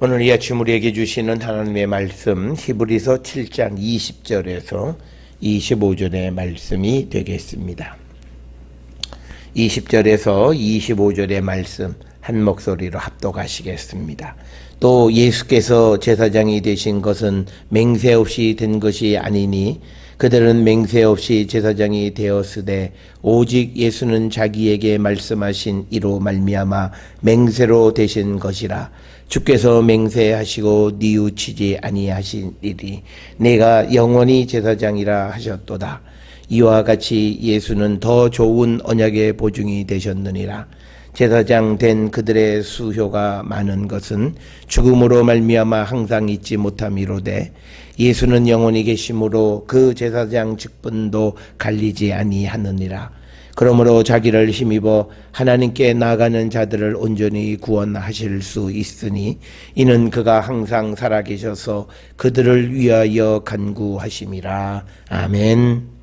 오늘 이 아침 우리에게 주시는 하나님의 말씀 히브리서 7장 20절에서 25절의 말씀이 되겠습니다. 20절에서 25절의 말씀 한 목소리로 합독하시겠습니다. 또 예수께서 제사장이 되신 것은 맹세 없이 된 것이 아니니 그들은 맹세 없이 제사장이 되었으되 오직 예수는 자기에게 말씀하신 이로 말미암아 맹세로 되신 것이라. 주께서 맹세하시고 뉘우치지 아니하시리니 내가 영원히 제사장이라 하셨도다. 이와 같이 예수는 더 좋은 언약의 보증이 되셨느니라. 제사장 된 그들의 수효가 많은 것은 죽음으로 말미암아 항상 잊지 못함이로되 예수는 영원히 계심으로 그 제사장 직분도 갈리지 아니하느니라. 그러므로 자기를 힘입어 하나님께 나아가는 자들을 온전히 구원하실 수 있으니 이는 그가 항상 살아계셔서 그들을 위하여 간구하심이라. 아멘.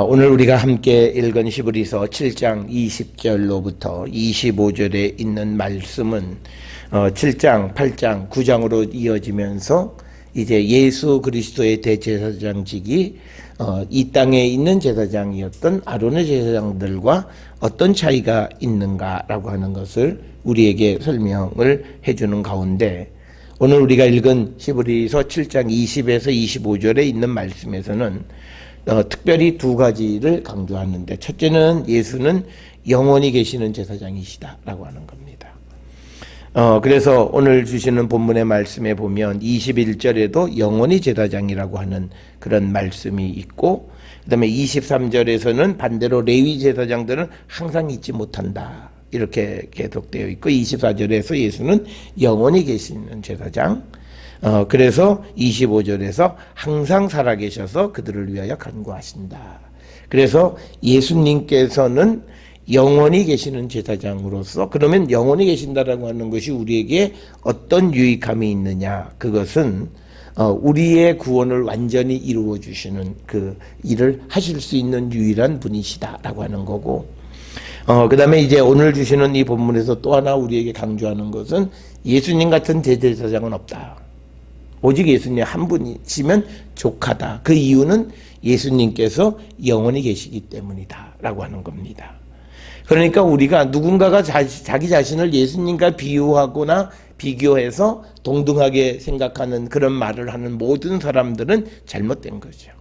오늘 우리가 함께 읽은 히브리서 7장 20절로부터 25절에 있는 말씀은 7장, 8장, 9장으로 이어지면서 이제 예수 그리스도의 대제사장직이 이 땅에 있는 제사장이었던 아론의 제사장들과 어떤 차이가 있는가라고 하는 것을 우리에게 설명을 해주는 가운데 오늘 우리가 읽은 히브리서 7장 20에서 25절에 있는 말씀에서는 특별히 두 가지를 강조하는데 첫째는 예수는 영원히 계시는 제사장이시다라고 하는 겁니다. 그래서 오늘 주시는 본문의 말씀에 보면 21절에도 영원히 제사장이라고 하는 그런 말씀이 있고 그 다음에 23절에서는 반대로 레위 제사장들은 항상 잊지 못한다 이렇게 계속되어 있고 24절에서 예수는 영원히 계시는 제사장 그래서 25절에서 항상 살아계셔서 그들을 위하여 간구하신다. 그래서 예수님께서는 영원히 계시는 제사장으로서 그러면 영원히 계신다라고 하는 것이 우리에게 어떤 유익함이 있느냐 그것은 우리의 구원을 완전히 이루어 주시는 그 일을 하실 수 있는 유일한 분이시다라고 하는 거고 그 다음에 이제 오늘 주시는 이 본문에서 또 하나 우리에게 강조하는 것은 예수님 같은 대제사장은 없다. 오직 예수님 한 분이시면 족하다. 그 이유는 예수님께서 영원히 계시기 때문이다 라고 하는 겁니다. 그러니까 우리가 누군가가 자기 자신을 예수님과 비유하거나 비교해서 동등하게 생각하는 그런 말을 하는 모든 사람들은 잘못된 거죠.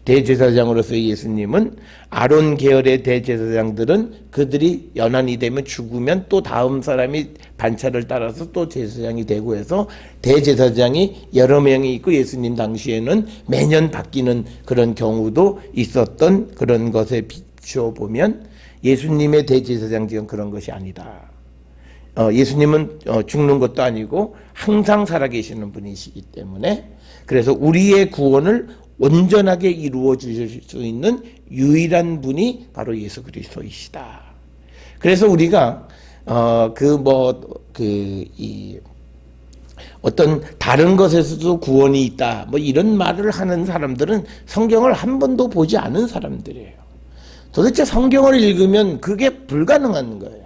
대제사장으로서의 예수님은 아론 계열의 대제사장들은 그들이 연한이 되면 죽으면 또 다음 사람이 반차를 따라서 또 제사장이 되고 해서 대제사장이 여러 명이 있고 예수님 당시에는 매년 바뀌는 그런 경우도 있었던 그런 것에 비추어 보면 예수님의 대제사장직은 그런 것이 아니다. 예수님은 죽는 것도 아니고 항상 살아계시는 분이시기 때문에 그래서 우리의 구원을 온전하게 이루어 주실 수 있는 유일한 분이 바로 예수 그리스도이시다. 그래서 우리가 어떤 다른 것에서도 구원이 있다 뭐 이런 말을 하는 사람들은 성경을 한 번도 보지 않은 사람들이에요. 도대체 성경을 읽으면 그게 불가능한 거예요.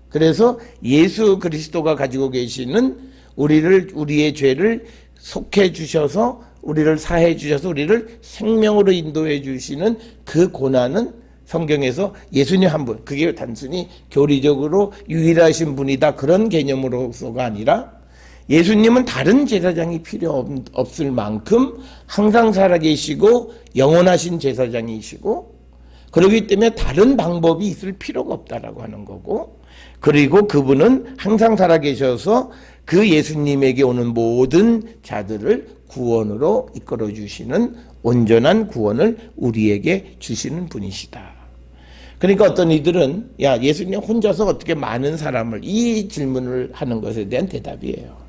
그래서 예수 그리스도가 가지고 계시는 우리의 죄를 속해 주셔서 우리를 사해 주셔서 우리를 생명으로 인도해 주시는 그 고난은 성경에서 예수님 한 분, 그게 단순히 교리적으로 유일하신 분이다 그런 개념으로서가 아니라 예수님은 다른 제사장이 필요 없을 만큼 항상 살아계시고 영원하신 제사장이시고 그렇기 때문에 다른 방법이 있을 필요가 없다라고 하는 거고 그리고 그분은 항상 살아계셔서 그 예수님에게 오는 모든 자들을 구원으로 이끌어 주시는 온전한 구원을 우리에게 주시는 분이시다. 그러니까 어떤 이들은 야 예수님 혼자서 어떻게 많은 사람을 이 질문을 하는 것에 대한 대답이에요.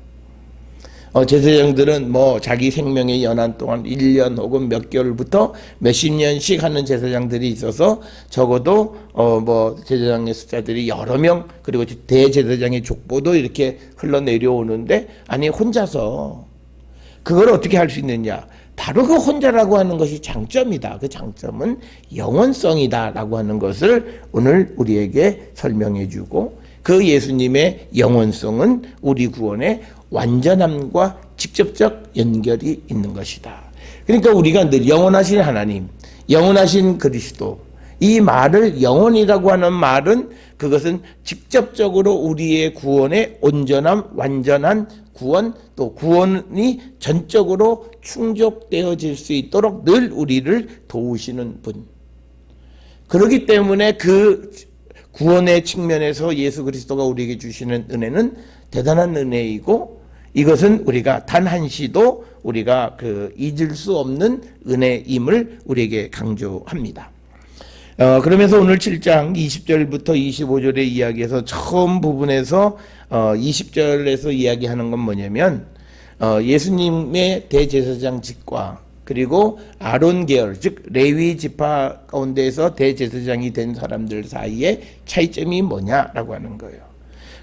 제사장들은 뭐 자기 생명의 연한 동안 1년 혹은 몇 개월부터 몇십 년씩 하는 제사장들이 있어서 적어도 제사장의 숫자들이 여러 명 그리고 대제사장의 족보도 이렇게 흘러내려오는데 아니 혼자서 그걸 어떻게 할 수 있느냐? 바로 그 혼자라고 하는 것이 장점이다. 그 장점은 영원성이다라고 하는 것을 오늘 우리에게 설명해 주고 그 예수님의 영원성은 우리 구원의 완전함과 직접적 연결이 있는 것이다. 그러니까 우리가 늘 영원하신 하나님, 영원하신 그리스도, 이 말을 영원이라고 하는 말은 그것은 직접적으로 우리의 구원의 온전함, 완전한 구원, 또 구원이 전적으로 충족되어질 수 있도록 늘 우리를 도우시는 분. 그렇기 때문에 그 구원의 측면에서 예수 그리스도가 우리에게 주시는 은혜는 대단한 은혜이고, 이것은 우리가 단 한시도 우리가 잊을 수 없는 은혜임을 우리에게 강조합니다. 그러면서 오늘 7장 20절부터 25절의 이야기에서 처음 부분에서 20절에서 이야기하는 건 뭐냐면 예수님의 대제사장직과 그리고 아론 계열, 즉 레위 지파 가운데에서 대제사장이 된 사람들 사이에 차이점이 뭐냐라고 하는 거예요.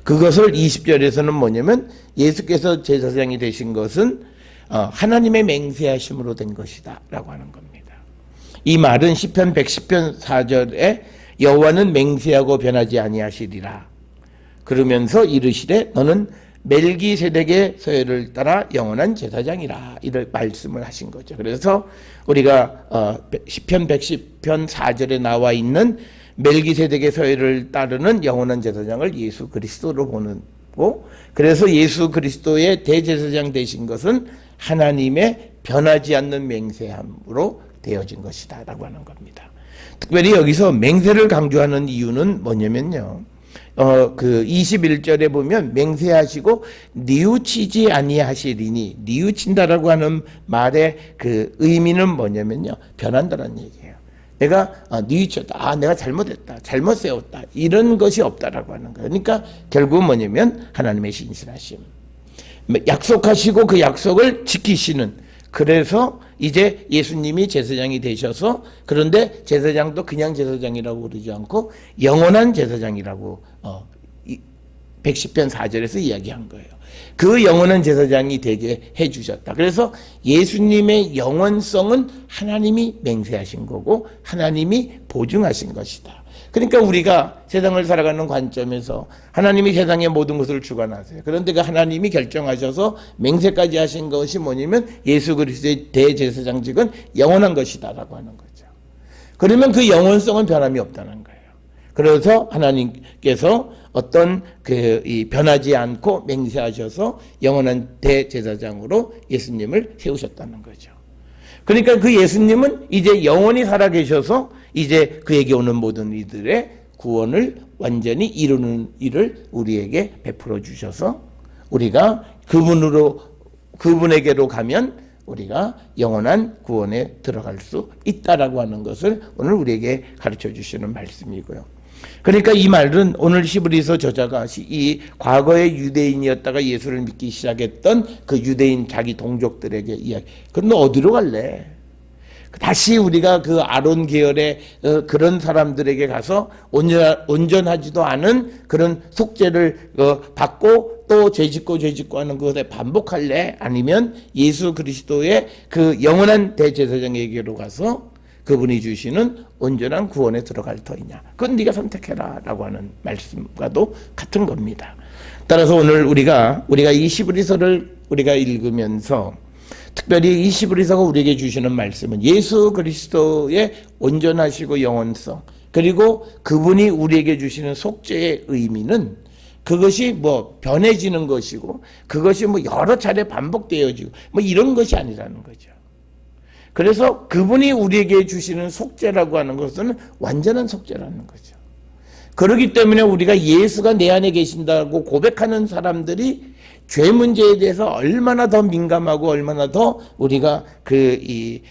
그것을 20절에서는 뭐냐면 예수께서 제사장이 되신 것은 하나님의 맹세하심으로 된 것이다 라고 하는 겁니다. 이 말은 시편 110편 4절에 여호와는 맹세하고 변하지 아니하시리라 그러면서 이르시되 너는 멜기세덱의 서열을 따라 영원한 제사장이라 이런 말씀을 하신 거죠. 그래서 우리가 시편 110편 4절에 나와 있는 멜기세덱의 서열을 따르는 영원한 제사장을 예수 그리스도로 보는 거, 그래서 예수 그리스도의 대제사장 되신 것은 하나님의 변하지 않는 맹세함으로 되어진 것이다 라고 하는 겁니다. 특별히 여기서 맹세를 강조하는 이유는 뭐냐면요, 그 21절에 보면 맹세하시고 뉘우치지 아니하시리니, 뉘우친다라고 하는 말의 그 의미는 뭐냐면요, 변한다는 얘기예요. 내가 뉘우쳤다, 내가 잘못했다, 잘못 세웠다, 이런 것이 없다라고 하는 거예요. 그러니까 결국은 뭐냐면 하나님의 신실하심, 약속하시고 그 약속을 지키시는, 그래서 이제 예수님이 제사장이 되셔서, 그런데 제사장도 그냥 제사장이라고 그러지 않고 영원한 제사장이라고 110편 4절에서 이야기한 거예요. 그 영원한 제사장이 되게 해주셨다. 그래서 예수님의 영원성은 하나님이 맹세하신 거고 하나님이 보증하신 것이다. 그러니까 우리가 세상을 살아가는 관점에서 하나님이 세상의 모든 것을 주관하세요. 그런데 그 하나님이 결정하셔서 맹세까지 하신 것이 뭐냐면 예수 그리스도의 대제사장직은 영원한 것이다라고 하는 거죠. 그러면 그 영원성은 변함이 없다는 거예요. 그래서 하나님께서 어떤 변하지 않고 맹세하셔서 영원한 대제사장으로 예수님을 세우셨다는 거죠. 그러니까 그 예수님은 이제 영원히 살아계셔서 이제 그에게 오는 모든 이들의 구원을 완전히 이루는 일을 우리에게 베풀어 주셔서 우리가 그분에게로 가면 우리가 영원한 구원에 들어갈 수 있다라고 하는 것을 오늘 우리에게 가르쳐 주시는 말씀이고요. 그러니까 이 말은 오늘 히브리서 저자가 이 과거의 유대인이었다가 예수를 믿기 시작했던 그 유대인 자기 동족들에게 이야기. 그럼 너 어디로 갈래? 다시 우리가 그 아론 계열의 그런 사람들에게 가서 온전하지도 않은 그런 속죄를 받고 또 죄짓고 하는 것에 반복할래? 아니면 예수 그리스도의 그 영원한 대제사장에게로 가서 그분이 주시는 온전한 구원에 들어갈 터이냐? 그건 네가 선택해라 라고 하는 말씀과도 같은 겁니다. 따라서 오늘 우리가 이 히브리서를 우리가 읽으면서 특별히 이 히브리서가 우리에게 주시는 말씀은 예수 그리스도의 온전하시고 영원성, 그리고 그분이 우리에게 주시는 속죄의 의미는 그것이 변해지는 것이고 그것이 여러 차례 반복되어지고 이런 것이 아니라는 거죠. 그래서 그분이 우리에게 주시는 속죄라고 하는 것은 완전한 속죄라는 거죠. 그렇기 때문에 우리가 예수가 내 안에 계신다고 고백하는 사람들이 죄 문제에 대해서 얼마나 더 민감하고 얼마나 더 우리가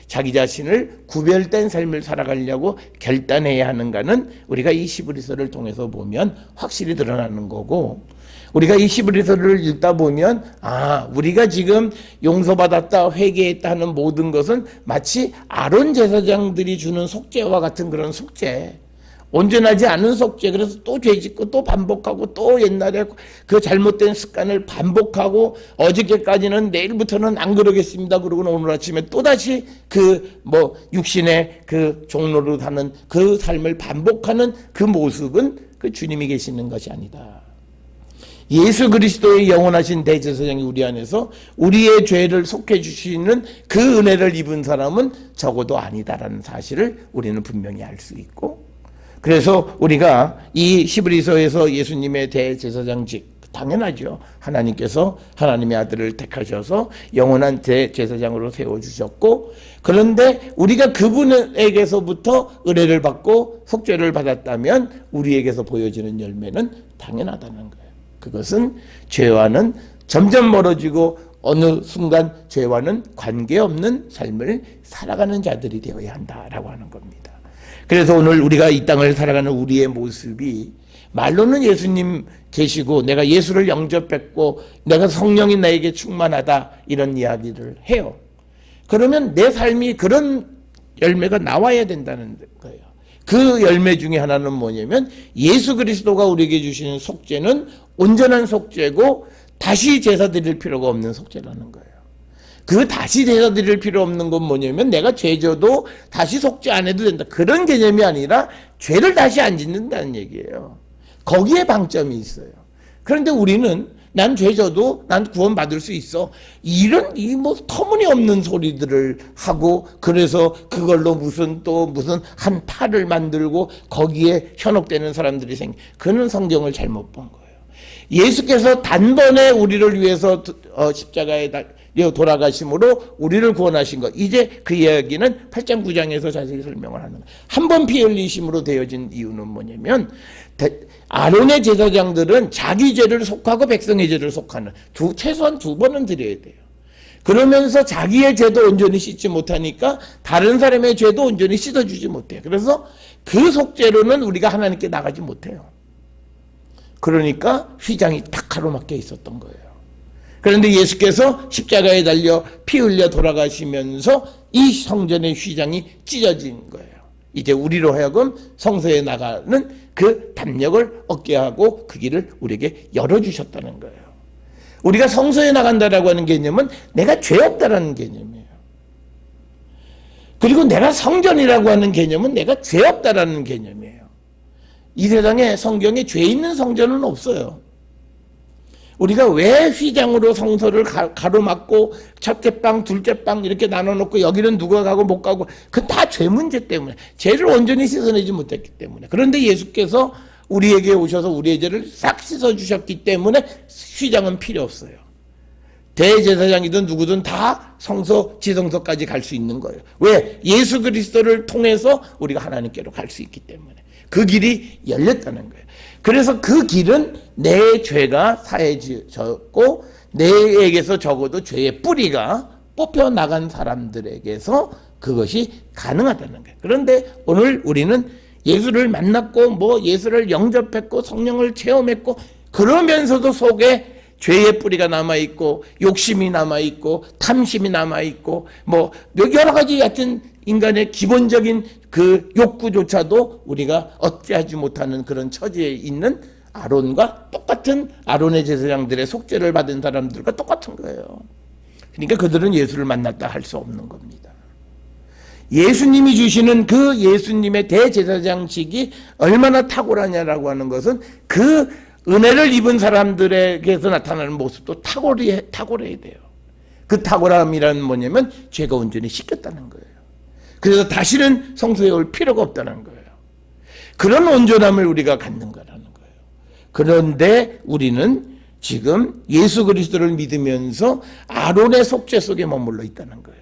자기 자신을 구별된 삶을 살아가려고 결단해야 하는가는 우리가 이 히브리서를 통해서 보면 확실히 드러나는 거고, 우리가 이 히브리서를 읽다 보면 우리가 지금 용서받았다, 회개했다 하는 모든 것은 마치 아론 제사장들이 주는 속죄와 같은 그런 속죄, 온전하지 않은 속죄, 그래서 또 죄짓고 또 반복하고 또 옛날에 그 잘못된 습관을 반복하고 어저께까지는 내일부터는 안 그러겠습니다. 그러고 오늘 아침에 또다시 육신의 그 종로로 사는 그 삶을 반복하는 그 모습은 그 주님이 계시는 것이 아니다. 예수 그리스도의 영원하신 대제사장이 우리 안에서 우리의 죄를 속해 주시는 그 은혜를 입은 사람은 적어도 아니다라는 사실을 우리는 분명히 알 수 있고, 그래서 우리가 이 히브리서에서 예수님의 대제사장직, 당연하죠. 하나님께서 하나님의 아들을 택하셔서 영원한 대제사장으로 세워주셨고, 그런데 우리가 그분에게서부터 은혜를 받고 속죄를 받았다면 우리에게서 보여지는 열매는 당연하다는 거예요. 그것은 죄와는 점점 멀어지고 어느 순간 죄와는 관계없는 삶을 살아가는 자들이 되어야 한다라고 하는 겁니다. 그래서 오늘 우리가 이 땅을 살아가는 우리의 모습이 말로는 예수님 계시고 내가 예수를 영접했고 내가 성령이 나에게 충만하다 이런 이야기를 해요. 그러면 내 삶이 그런 열매가 나와야 된다는 거예요. 그 열매 중에 하나는 뭐냐면 예수 그리스도가 우리에게 주시는 속죄는 온전한 속죄고 다시 제사 드릴 필요가 없는 속죄라는 거예요. 그 다시 제사 드릴 필요 없는 건 뭐냐면 내가 죄 져도 다시 속죄 안 해도 된다, 그런 개념이 아니라 죄를 다시 안 짓는다는 얘기예요. 거기에 방점이 있어요. 그런데 우리는 난 죄 져도 난 구원받을 수 있어, 이런 이 뭐 터무니없는 소리들을 하고, 그래서 그걸로 무슨 한 팔을 만들고 거기에 현혹되는 사람들이 그는 성경을 잘못 본 거예요. 예수께서 단번에 우리를 위해서 십자가에 돌아가심으로 우리를 구원하신 것, 이제 그 이야기는 8장 9장에서 자세히 설명을 하는 거예요. 한 번 피 흘리심으로 되어진 이유는 뭐냐면 아론의 제사장들은 자기 죄를 속하고 백성의 죄를 속하는 최소한 2번은 드려야 돼요. 그러면서 자기의 죄도 온전히 씻지 못하니까 다른 사람의 죄도 온전히 씻어주지 못해요. 그래서 그 속죄로는 우리가 하나님께 나가지 못해요. 그러니까 휘장이 딱 가로막혀 있었던 거예요. 그런데 예수께서 십자가에 달려 피 흘려 돌아가시면서 이 성전의 휘장이 찢어진 거예요. 이제 우리로 하여금 성소에 나가는 그 담력을 얻게 하고 그 길을 우리에게 열어주셨다는 거예요. 우리가 성소에 나간다라고 하는 개념은 내가 죄 없다라는 개념이에요. 그리고 내가 성전이라고 하는 개념은 내가 죄 없다라는 개념이에요. 이 세상에 성경에 죄 있는 성전은 없어요. 우리가 왜 휘장으로 성소를 가로막고 첫째 방, 둘째 방 이렇게 나눠놓고 여기는 누가 가고 못 가고, 그건 다 죄 문제 때문에, 죄를 온전히 씻어내지 못했기 때문에. 그런데 예수께서 우리에게 오셔서 우리의 죄를 싹 씻어주셨기 때문에 휘장은 필요 없어요. 대제사장이든 누구든 다 성소, 지성소까지 갈 수 있는 거예요. 왜? 예수 그리스도를 통해서 우리가 하나님께로 갈 수 있기 때문에. 그 길이 열렸다는 거예요. 그래서 그 길은 내 죄가 사해졌고 내에게서 적어도 죄의 뿌리가 뽑혀나간 사람들에게서 그것이 가능하다는 거예요. 그런데 오늘 우리는 예수를 만났고 예수를 영접했고 성령을 체험했고, 그러면서도 속에 죄의 뿌리가 남아있고 욕심이 남아있고 탐심이 남아있고 여러 가지 같은 인간의 기본적인 그 욕구조차도 우리가 어찌하지 못하는 그런 처지에 있는 아론과 똑같은, 아론의 제사장들의 속죄를 받은 사람들과 똑같은 거예요. 그러니까 그들은 예수를 만났다 할 수 없는 겁니다. 예수님이 주시는 그 예수님의 대제사장직이 얼마나 탁월하냐라고 하는 것은 그 은혜를 입은 사람들에게서 나타나는 모습도 탁월해야 돼요. 그 탁월함이란 뭐냐면 죄가 온전히 씻겼다는 거예요. 그래서 다시는 성소에 올 필요가 없다는 거예요. 그런 온전함을 우리가 갖는 거라는 거예요. 그런데 우리는 지금 예수 그리스도를 믿으면서 아론의 속죄 속에 머물러 있다는 거예요.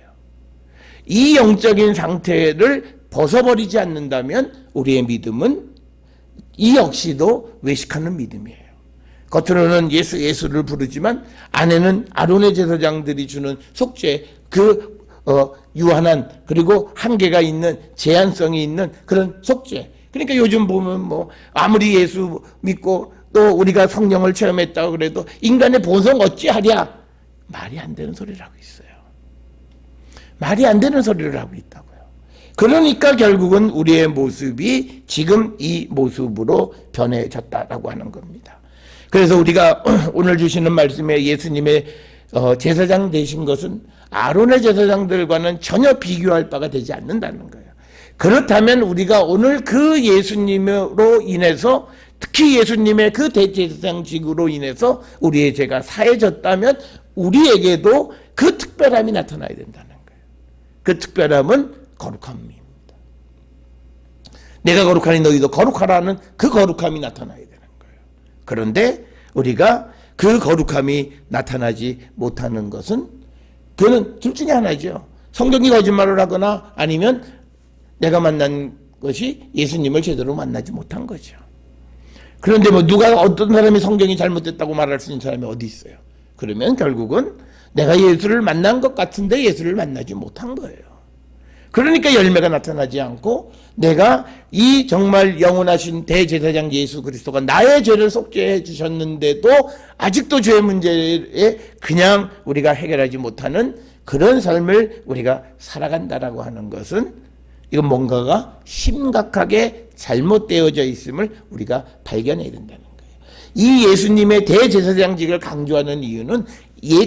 이 영적인 상태를 벗어버리지 않는다면 우리의 믿음은 이 역시도 외식하는 믿음이에요. 겉으로는 예수를 부르지만 안에는 아론의 제사장들이 주는 속죄, 유한한 그리고 한계가 있는, 제한성이 있는 그런 속죄. 그러니까 요즘 보면 아무리 예수 믿고 또 우리가 성령을 체험했다고 그래도 인간의 본성 어찌하랴, 말이 안 되는 소리를 하고 있어요. 말이 안 되는 소리를 하고 있다고요. 그러니까 결국은 우리의 모습이 지금 이 모습으로 변해졌다라고 하는 겁니다. 그래서 우리가 오늘 주시는 말씀에 예수님의 제사장 되신 것은 아론의 제사장들과는 전혀 비교할 바가 되지 않는다는 거예요. 그렇다면 우리가 오늘 그 예수님으로 인해서 특히 예수님의 그 대제사장직으로 인해서 우리의 죄가 사해졌다면 우리에게도 그 특별함이 나타나야 된다는 거예요. 그 특별함은 거룩함입니다. 내가 거룩하니 너희도 거룩하라는 그 거룩함이 나타나야 되는 거예요. 그런데 우리가 그 거룩함이 나타나지 못하는 것은 그는 둘 중에 하나죠. 성경이 거짓말을 하거나 아니면 내가 만난 것이 예수님을 제대로 만나지 못한 거죠. 그런데 뭐 누가 어떤 사람이 성경이 잘못됐다고 말할 수 있는 사람이 어디 있어요? 그러면 결국은 내가 예수를 만난 것 같은데 예수를 만나지 못한 거예요. 그러니까 열매가 나타나지 않고 내가 이 정말 영원하신 대제사장 예수 그리스도가 나의 죄를 속죄해 주셨는데도 아직도 죄 문제에 그냥 우리가 해결하지 못하는 그런 삶을 우리가 살아간다라고 하는 것은 이건 뭔가가 심각하게 잘못되어져 있음을 우리가 발견해야 된다는 거예요. 이 예수님의 대제사장직을 강조하는 이유는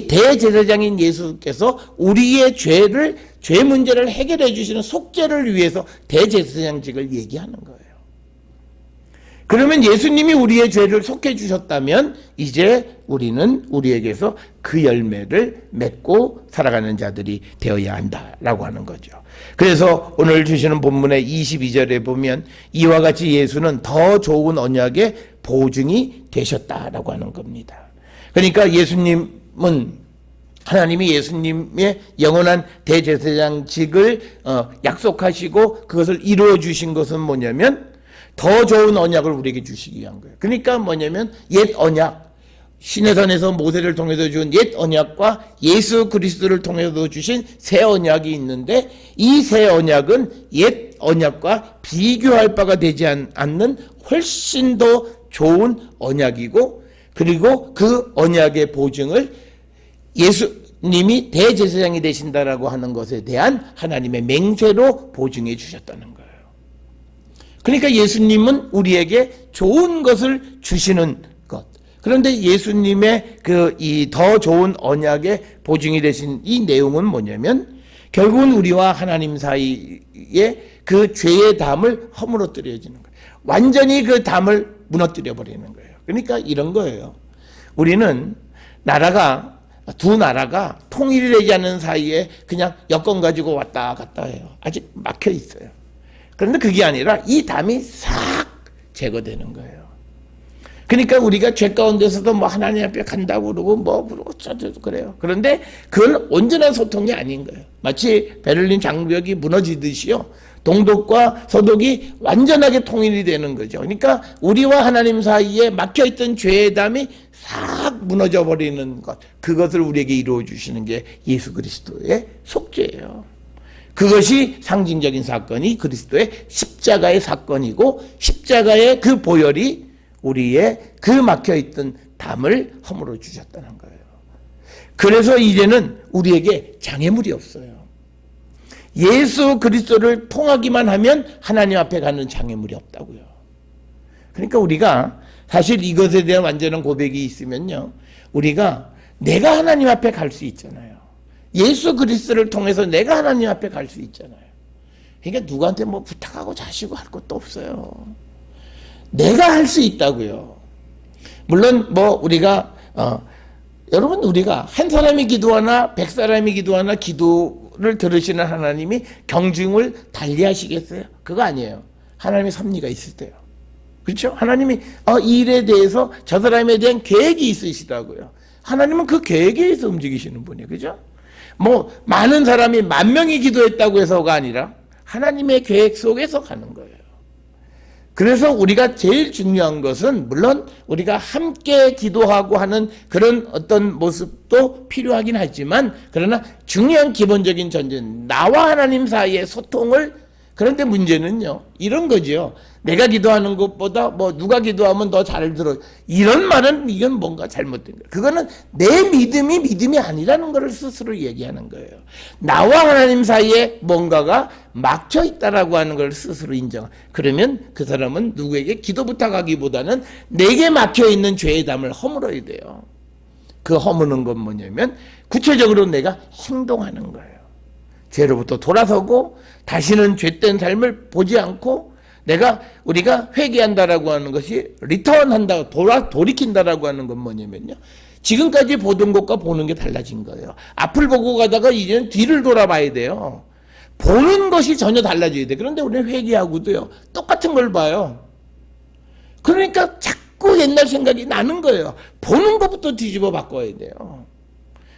대제사장인 예수께서 우리의 죄 문제를 해결해 주시는 속죄를 위해서 대제사장직을 얘기하는 거예요. 그러면 예수님이 우리의 죄를 속해 주셨다면 이제 우리는 우리에게서 그 열매를 맺고 살아가는 자들이 되어야 한다라고 하는 거죠. 그래서 오늘 주시는 본문의 22절에 보면 이와 같이 예수는 더 좋은 언약의 보증이 되셨다라고 하는 겁니다. 그러니까 예수님은 하나님이 예수님의 영원한 대제사장직을 약속하시고 그것을 이루어 주신 것은 뭐냐면 더 좋은 언약을 우리에게 주시기 위한 거예요. 그러니까 뭐냐면 옛 언약, 시내산에서 모세를 통해서 준 옛 언약과 예수 그리스도를 통해서 주신 새 언약이 있는데 이 새 언약은 옛 언약과 비교할 바가 되지 않는 훨씬 더 좋은 언약이고 그리고 그 언약의 보증을 예수님이 대제사장이 되신다라고 하는 것에 대한 하나님의 맹세로 보증해 주셨다는 거예요. 그러니까 예수님은 우리에게 좋은 것을 주시는 것. 그런데 예수님의 이 더 좋은 언약의 보증이 되신 이 내용은 뭐냐면 결국은 우리와 하나님 사이에 그 죄의 담을 허물어뜨려지는 거예요. 완전히 그 담을 무너뜨려 버리는 거예요. 그러니까 이런 거예요. 우리는 두 나라가 통일이 되지 않는 사이에 그냥 여권 가지고 왔다 갔다 해요. 아직 막혀 있어요. 그런데 그게 아니라 이 담이 싹 제거되는 거예요. 그러니까 우리가 죄 가운데서도 뭐 하나님 앞에 간다고 그러고 뭐 어쩌고 그래요. 그런데 그건 온전한 소통이 아닌 거예요. 마치 베를린 장벽이 무너지듯이요. 동독과 서독이 완전하게 통일이 되는 거죠. 그러니까 우리와 하나님 사이에 막혀있던 죄의 담이 싹 무너져 버리는 것. 그것을 우리에게 이루어 주시는 게 예수 그리스도의 속죄예요. 그것이 상징적인 사건이 그리스도의 십자가의 사건이고 십자가의 그 보혈이 우리의 그 막혀있던 담을 허물어 주셨다는 거예요. 그래서 이제는 우리에게 장애물이 없어요. 예수 그리스도를 통하기만 하면 하나님 앞에 가는 장애물이 없다고요. 그러니까 우리가 사실 이것에 대한 완전한 고백이 있으면요. 우리가 내가 하나님 앞에 갈 수 있잖아요. 예수 그리스도를 통해서 내가 하나님 앞에 갈 수 있잖아요. 그러니까 누구한테 뭐 부탁하고 자시고 할 것도 없어요. 내가 할 수 있다고요. 물론 뭐 우리가 여러분 우리가 한 사람이 기도하나 100사람이 기도하나 기도를 들으시는 하나님이 경중을 달리 하시겠어요? 그거 아니에요. 하나님의 섭리가 있을 때요. 그렇죠? 하나님이 이 일에 대해서 저 사람에 대한 계획이 있으시다고요. 하나님은 그 계획에 의해서 움직이시는 분이에요. 그죠? 뭐 많은 사람이 10,000명이 기도했다고 해서가 아니라 하나님의 계획 속에서 가는 거예요. 그래서 우리가 제일 중요한 것은 물론 우리가 함께 기도하고 하는 그런 어떤 모습도 필요하긴 하지만 그러나 중요한 기본적인 전제는 나와 하나님 사이의 소통을 그런데 문제는요 이런 거죠. 내가 기도하는 것보다 뭐 누가 기도하면 더 잘 들어 이런 말은 이건 뭔가 잘못된 거예요. 그거는 내 믿음이 아니라는 것을 스스로 얘기하는 거예요. 나와 하나님 사이에 뭔가가 막혀 있다라고 하는 걸 스스로 인정. 그러면 그 사람은 누구에게 기도 부탁하기보다는 내게 막혀 있는 죄의 담을 허물어야 돼요. 그 허무는 건 뭐냐면 구체적으로 내가 행동하는 거예요. 죄로부터 돌아서고 다시는 죄된 삶을 보지 않고 우리가 회개한다라고 하는 것이 리턴한다, 돌이킨다라고 하는 건 뭐냐면요. 지금까지 보던 것과 보는 게 달라진 거예요. 앞을 보고 가다가 이제는 뒤를 돌아봐야 돼요. 보는 것이 전혀 달라져야 돼. 그런데 우리는 회개하고도요, 똑같은 걸 봐요. 그러니까 자꾸 옛날 생각이 나는 거예요. 보는 것부터 뒤집어 바꿔야 돼요.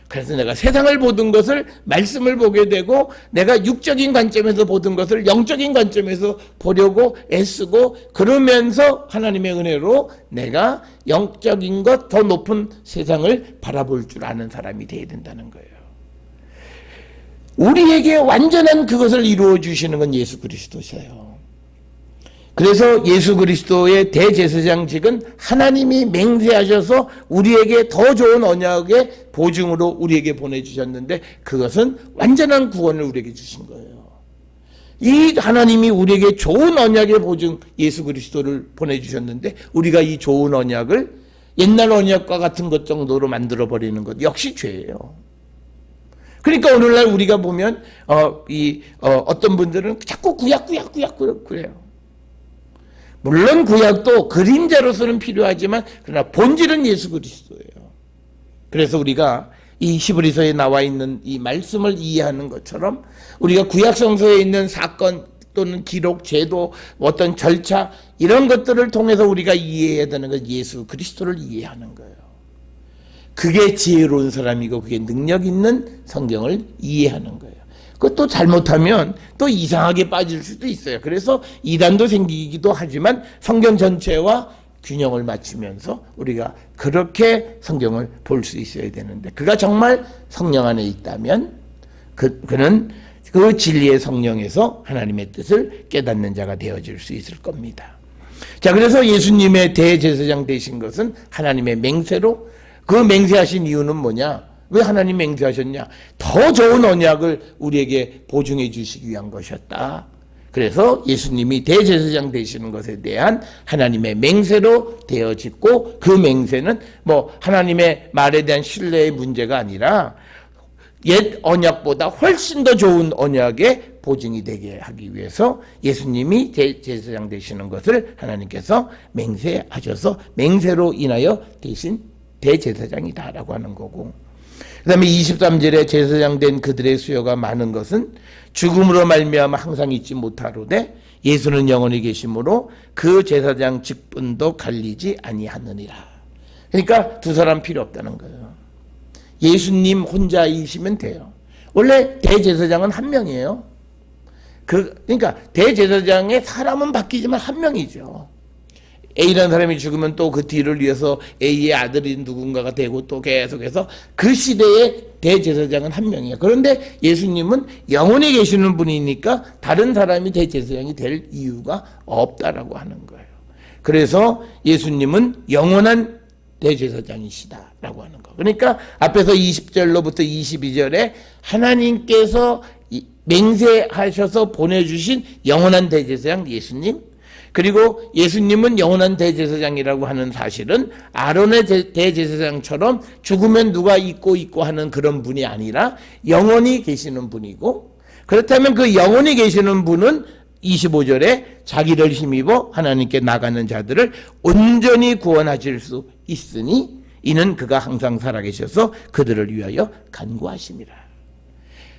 그래서 내가 세상을 보던 것을 말씀을 보게 되고, 내가 육적인 관점에서 보던 것을 영적인 관점에서 보려고 애쓰고, 그러면서 하나님의 은혜로 내가 영적인 것 더 높은 세상을 바라볼 줄 아는 사람이 되어야 된다는 거예요. 우리에게 완전한 그것을 이루어 주시는 건 예수 그리스도셔요. 그래서 예수 그리스도의 대제사장직은 하나님이 맹세하셔서 우리에게 더 좋은 언약의 보증으로 우리에게 보내주셨는데, 그것은 완전한 구원을 우리에게 주신 거예요. 이 하나님이 우리에게 좋은 언약의 보증 예수 그리스도를 보내주셨는데, 우리가 이 좋은 언약을 옛날 언약과 같은 것 정도로 만들어버리는 것 역시 죄예요. 그러니까 오늘날 우리가 보면 어떤 분들은 자꾸 구약 그래요. 물론 구약도 그림자로서는 필요하지만 그러나 본질은 예수 그리스도예요. 그래서 우리가 이 히브리서에 나와 있는 이 말씀을 이해하는 것처럼 우리가 구약 성서에 있는 사건 또는 기록, 제도, 어떤 절차 이런 것들을 통해서 우리가 이해해야 되는 건 예수 그리스도를 이해하는 거예요. 그게 지혜로운 사람이고 그게 능력 있는 성경을 이해하는 거예요. 그것도 잘못하면 또 이상하게 빠질 수도 있어요. 그래서 이단도 생기기도 하지만 성경 전체와 균형을 맞추면서 우리가 그렇게 성경을 볼 수 있어야 되는데, 그가 정말 성령 안에 있다면 그는 그 진리의 성령에서 하나님의 뜻을 깨닫는 자가 되어질 수 있을 겁니다. 자, 그래서 예수님의 대제사장 되신 것은 하나님의 맹세로, 그 맹세하신 이유는 뭐냐? 왜 하나님 맹세하셨냐? 더 좋은 언약을 우리에게 보증해 주시기 위한 것이었다. 그래서 예수님이 대제사장 되시는 것에 대한 하나님의 맹세로 되어지고, 그 맹세는 하나님의 말에 대한 신뢰의 문제가 아니라 옛 언약보다 훨씬 더 좋은 언약의 보증이 되게 하기 위해서 예수님이 대제사장 되시는 것을 하나님께서 맹세하셔서 맹세로 인하여 대신 대제사장이다라고 하는 거고, 그 다음에 23절에 제사장 된 그들의 수요가 많은 것은 죽음으로 말미암아 항상 잊지 못하로되 예수는 영원히 계심으로 그 제사장 직분도 갈리지 아니하느니라. 그러니까 두 사람 필요 없다는 거예요. 예수님 혼자이시면 돼요. 원래 대제사장은 한 명이에요. 그러니까 대제사장의 사람은 바뀌지만 한 명이죠. A라는 사람이 죽으면 또 그 뒤를 위해서 A의 아들이 누군가가 되고 또 계속해서 그 시대의 대제사장은 한 명이에요. 그런데 예수님은 영원히 계시는 분이니까 다른 사람이 대제사장이 될 이유가 없다라고 하는 거예요. 그래서 예수님은 영원한 대제사장이시다라고 하는 거. 그러니까 앞에서 20절로부터 22절에 하나님께서 맹세하셔서 보내주신 영원한 대제사장 예수님, 그리고 예수님은 영원한 대제사장이라고 하는 사실은 아론의 대제사장처럼 죽으면 누가 있고 하는 그런 분이 아니라 영원히 계시는 분이고, 그렇다면 그 영원히 계시는 분은 25절에 자기를 힘입어 하나님께 나가는 자들을 온전히 구원하실 수 있으니 이는 그가 항상 살아계셔서 그들을 위하여 간구하심이라.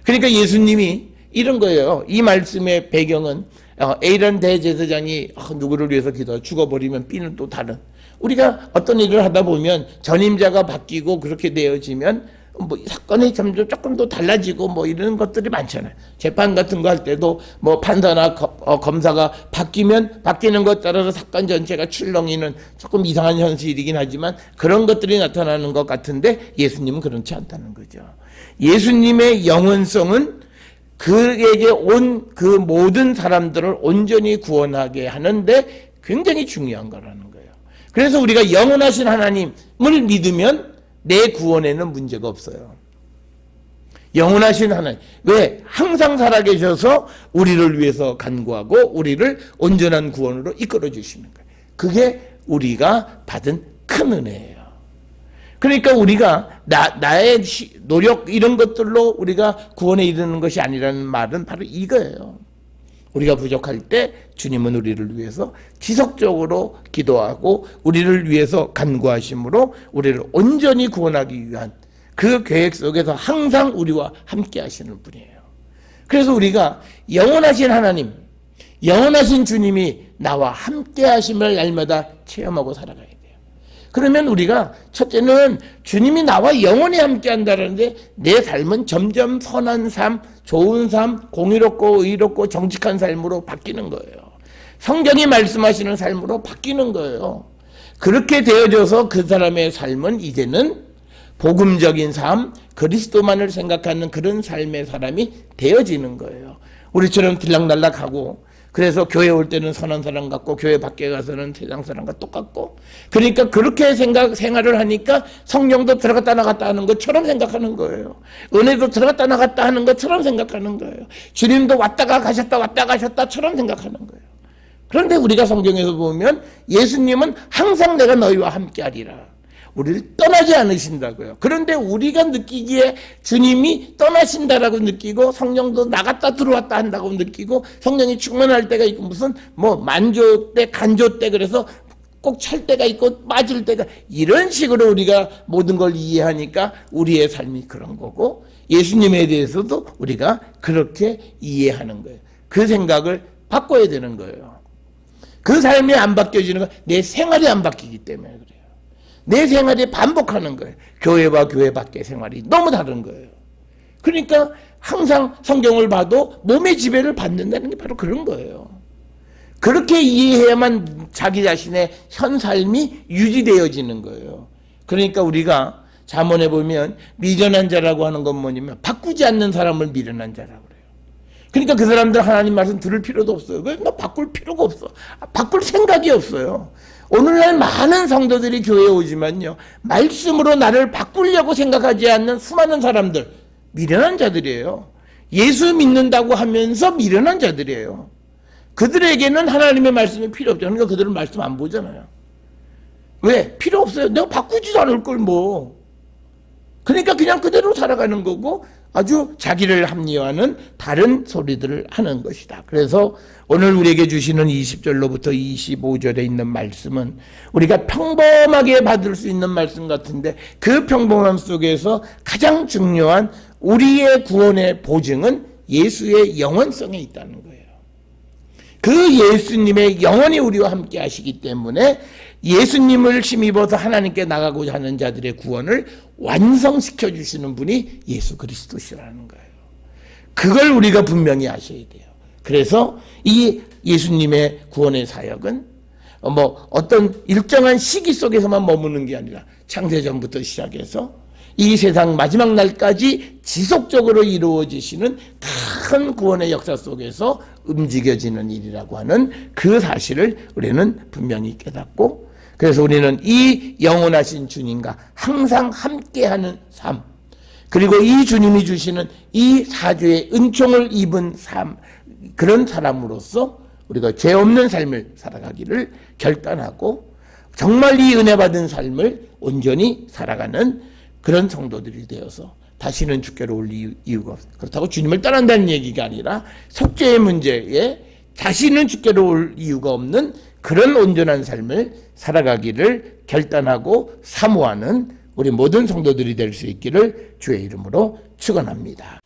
그러니까 예수님이 이런 거예요. 이 말씀의 배경은 A라는 대제사장이 누구를 위해서 기도하고 죽어버리면 B는 또 다른, 우리가 어떤 일을 하다 보면 전임자가 바뀌고 그렇게 되어지면 사건이 점점 조금 더 달라지고 이런 것들이 많잖아요. 재판 같은 거 할 때도 판사나 검사가 바뀌는 것 따라서 사건 전체가 출렁이는 조금 이상한 현실이긴 하지만 그런 것들이 나타나는 것 같은데 예수님은 그렇지 않다는 거죠. 예수님의 영원성은 그에게 온 그 모든 사람들을 온전히 구원하게 하는데 굉장히 중요한 거라는 거예요. 그래서 우리가 영원하신 하나님을 믿으면 내 구원에는 문제가 없어요. 영원하신 하나님. 왜? 항상 살아계셔서 우리를 위해서 간구하고 우리를 온전한 구원으로 이끌어 주시는 거예요. 그게 우리가 받은 큰 은혜예요. 그러니까 우리가 나의 노력 이런 것들로 우리가 구원에 이르는 것이 아니라는 말은 바로 이거예요. 우리가 부족할 때 주님은 우리를 위해서 지속적으로 기도하고 우리를 위해서 간구하심으로 우리를 온전히 구원하기 위한 그 계획 속에서 항상 우리와 함께 하시는 분이에요. 그래서 우리가 영원하신 하나님, 영원하신 주님이 나와 함께 하심을 날마다 체험하고 살아가야 돼요. 그러면 우리가 첫째는 주님이 나와 영원히 함께 한다는데 내 삶은 점점 선한 삶, 좋은 삶, 공의롭고 의롭고 정직한 삶으로 바뀌는 거예요. 성경이 말씀하시는 삶으로 바뀌는 거예요. 그렇게 되어져서 그 사람의 삶은 이제는 복음적인 삶, 그리스도만을 생각하는 그런 삶의 사람이 되어지는 거예요. 우리처럼 들락날락하고 그래서 교회 올 때는 선한 사람 같고 교회 밖에 가서는 세상 사람과 똑같고 그러니까 그렇게 생활을 하니까 성령도 들어갔다 나갔다 하는 것처럼 생각하는 거예요. 은혜도 들어갔다 나갔다 하는 것처럼 생각하는 거예요. 주님도 왔다가 가셨다처럼 생각하는 거예요. 그런데 우리가 성경에서 보면 예수님은 항상 내가 너희와 함께 하리라. 우리를 떠나지 않으신다고요. 그런데 우리가 느끼기에 주님이 떠나신다라고 느끼고 성령도 나갔다 들어왔다 한다고 느끼고 성령이 충만할 때가 있고 무슨 만조 때 간조 때 그래서 꼭 찰 때가 있고 빠질 때가 이런 식으로 우리가 모든 걸 이해하니까 우리의 삶이 그런 거고 예수님에 대해서도 우리가 그렇게 이해하는 거예요. 그 생각을 바꿔야 되는 거예요. 그 삶이 안 바뀌어지는 건 내 생활이 안 바뀌기 때문에 그래요. 내 생활이 반복하는 거예요. 교회와 교회 밖의 생활이 너무 다른 거예요. 그러니까 항상 성경을 봐도 몸의 지배를 받는다는 게 바로 그런 거예요. 그렇게 이해해야만 자기 자신의 현 삶이 유지되어지는 거예요. 그러니까 우리가 잠언에 보면 미련한 자라고 하는 건 뭐냐면 바꾸지 않는 사람을 미련한 자라고 그래요. 그러니까 그 사람들 하나님 말씀 들을 필요도 없어요. 왜? 바꿀 필요가 없어. 바꿀 생각이 없어요. 오늘날 많은 성도들이 교회에 오지만요, 말씀으로 나를 바꾸려고 생각하지 않는 수많은 사람들, 미련한 자들이에요. 예수 믿는다고 하면서 미련한 자들이에요. 그들에게는 하나님의 말씀이 필요 없죠. 그러니까 그들은 말씀 안 보잖아요. 왜? 필요 없어요. 내가 바꾸지도 않을 걸 뭐. 그러니까 그냥 그대로 살아가는 거고 아주 자기를 합리화하는 다른 소리들을 하는 것이다. 그래서 오늘 우리에게 주시는 20절로부터 25절에 있는 말씀은 우리가 평범하게 받을 수 있는 말씀 같은데 그 평범함 속에서 가장 중요한 우리의 구원의 보증은 예수의 영원성에 있다는 거예요. 그 예수님의 영원히 우리와 함께 하시기 때문에 예수님을 힘입어서 하나님께 나가고자 하는 자들의 구원을 완성시켜 주시는 분이 예수 그리스도시라는 거예요. 그걸 우리가 분명히 아셔야 돼요. 그래서 이 예수님의 구원의 사역은 어떤 일정한 시기 속에서만 머무는 게 아니라 창세전부터 시작해서 이 세상 마지막 날까지 지속적으로 이루어지시는 큰 구원의 역사 속에서 움직여지는 일이라고 하는 그 사실을 우리는 분명히 깨닫고, 그래서 우리는 이 영원하신 주님과 항상 함께하는 삶, 그리고 이 주님이 주시는 이 사주의 은총을 입은 삶, 그런 사람으로서 우리가 죄 없는 삶을 살아가기를 결단하고 정말 이 은혜 받은 삶을 온전히 살아가는 그런 성도들이 되어서 다시는 주께로 올 이유가 없어요. 그렇다고 주님을 떠난다는 얘기가 아니라 속죄의 문제에 다시는 주께로 올 이유가 없는 그런 온전한 삶을 살아가기를 결단하고 사모하는 우리 모든 성도들이 될 수 있기를 주의 이름으로 축원합니다.